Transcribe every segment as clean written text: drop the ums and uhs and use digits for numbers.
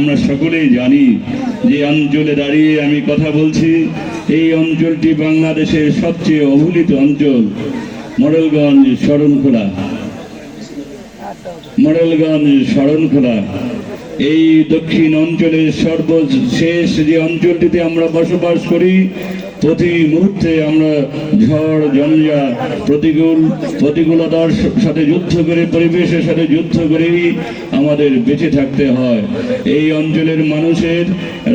আমরা সকলেই জানি যে অঞ্চলে দাঁড়িয়ে আমি কথা বলছি, এই অঞ্চলটি বাংলাদেশের সবচেয়ে অবহেলিত অঞ্চল। মডেলগঞ্জ শরণখোলা এই দক্ষিণ অঞ্চলের সর্বশেষ যে অঞ্চলটিতে আমরা বসবাস করি, প্রতি মুহূর্তে আমরা ঝড় ঝঞ্ঝা প্রতিকূলতার সাথে যুদ্ধ করে, পরিবেশের সাথে যুদ্ধ করেই আমাদের বেঁচে থাকতে হয়। এই অঞ্চলের মানুষের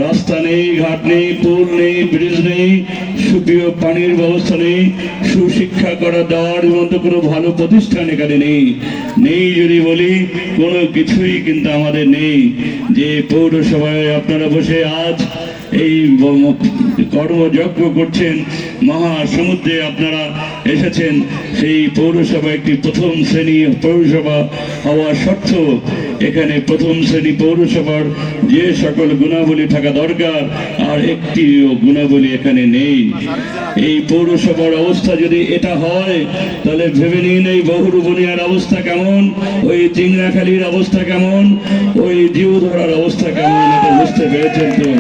রাস্তা নেই, ঘাট নেই, পুল নেই, ব্রিজ নেই, সুপেয় পানির ব্যবস্থা নেই, সুশিক্ষা করা দেওয়ার মতো কোনো ভালো প্রতিষ্ঠান এখানে নেই যদি বলি, কোনো কিছুই কিন্তু আমাদের নেই। যে পৌরসভায় আপনারা বসে আজ এই কর্মযজ্ঞ করছেন, মহাসমুদ্রে আপনারা এসেছেন, সেই পৌরসভা একটি প্রথম শ্রেণী পৌরসভা হওয়া সত্ত্বেও এখানে প্রথম শ্রেণী পৌরসভার যে সকল গুণাবলী থাকা দরকার, আর একটিও গুণাবলী এখানে নেই। এই পৌরসভার অবস্থা যদি এটা হয়, তাহলে ভেবে নিন এই বহুরূপনিয়ার অবস্থা কেমন, ওই চিংড়াখালির অবস্থা কেমন, ওই জিউধরার অবস্থা কেমন, এটা বুঝতে পেরেছেন তো?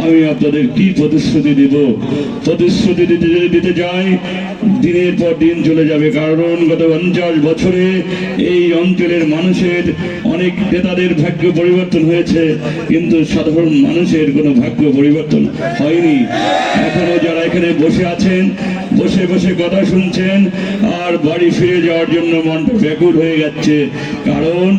আমি আপনাদের কি প্রতিশ্রুতি দেব? প্রতিশ্রুতি দিতে যাই, দিনের পর দিন চলে যাবে। কারণ গত 50 বছরে এই অঞ্চলের মানুষের অনেক নেতাদের ভাগ্য পরিবর্তন হয়েছে, কিন্তু সাধারণ মানুষের কোনো ভাগ্য পরিবর্তন হয়নি। এখনো যারা এখানে বসে আছেন, বসে বসে কথা শুনছেন, আর বাড়ি ফিরে যাওয়ার জন্য মনটা ব্যাকুল হয়ে যাচ্ছে। কারণ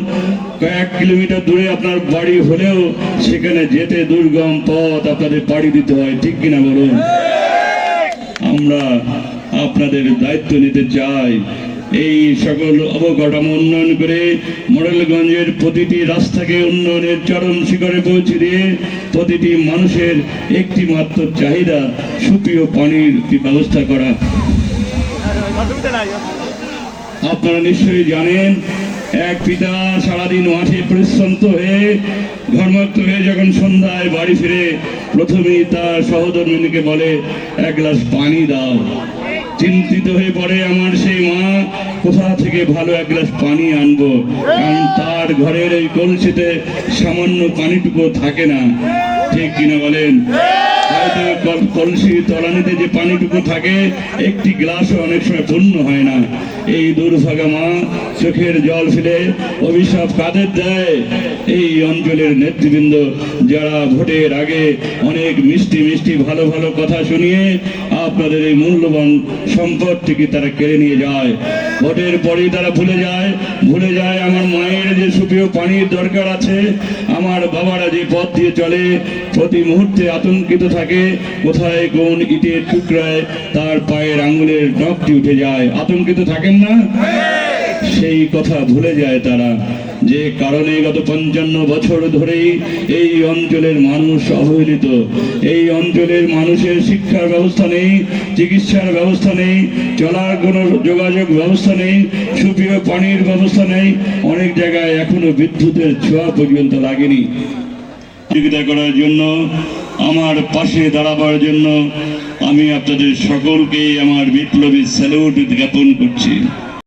কয়েক কিলোমিটার দূরে আপনার বাড়ি হলেও সেখানে যেতে দুর্গম পথ আপনাদের পাড়ি দিতে হয়, ঠিক কিনা বলুন? আমরা আপনাদের দায়িত্ব নিতে চাই। এই সকল অবকাঠামো উন্নয়ন করে মডেলগঞ্জের প্রতিটি রাস্তাকে উন্নয়নের চরম শিখরে পৌঁছে দিয়ে প্রতিটি মানুষের একটি মাত্র চাহিদা সুপেয় পানির ব্যবস্থা করা। আপনারা নিশ্চয়ই জানেন, এক পিতা সারাদিন মাঠে পরিশ্রান্ত হয়ে ঘর্মাক্ত হয়ে যখন সন্ধ্যায় বাড়ি ফিরে, প্রথমেই তার সহধর্মিনীকে বলে, এক গ্লাস পানি দাও। চিন্তিত হয়ে পড়ে আমার সেই মা, কোথা থেকে ভালো এক গ্লাস পানি আনবো, কারণ তার ঘরের এই কলসিতে সামান্য পানিটুকু থাকে না, ঠিক কিনা বলেন? হয়তো কলসি তলানিতে যে পানিটুকু থাকে, একটি গ্লাসও অনেক সময় পূর্ণ হয় না। এই দুর্ভাগা মা চোখের জল ফেলে অভিশাপ কাদের দেয়? এই অঞ্চলের নেতৃবৃন্দ, যারা ভোটের আগে অনেক মিষ্টি মিষ্টি ভালো ভালো কথা শুনিয়ে আপনাদের এই মূল্যবান সম্পদটিকে তারা কেড়ে নিয়ে যায়। ভোটের পরেই তারা ভুলে যায় আমার মায়ের যে সুপেয় পানির দরকার আছে, আমার বাবারা যে পথ দিয়ে চলে প্রতি মুহূর্তে আতঙ্কিত থাকে, কোথায় কোন ইটের টুকরায় তার পায়ের আঙ্গুলের নখটি উঠে যায়, আতঙ্কিত থাকেন না? সেই কথা ভুলে যায় তারা, যে কারণে গত 55 বছর ধরেই এই অঞ্চলের মানুষ অবহেলিত। এই অঞ্চলের মানুষের শিক্ষার ব্যবস্থা নেই, চিকিৎসার ব্যবস্থা নেই, চলার কোনো যোগাযোগ ব্যবস্থা নেই, সুপেয় পানির ব্যবস্থা নেই, অনেক জায়গায় এখনো বিদ্যুতের ছোঁয়া পর্যন্ত লাগেনি। সহযোগিতা করার জন্য, আমার পাশে দাঁড়াবার জন্য আমি আপনাদের সকলকেই আমার বিপ্লবী স্যালুট জ্ঞাপন করছি।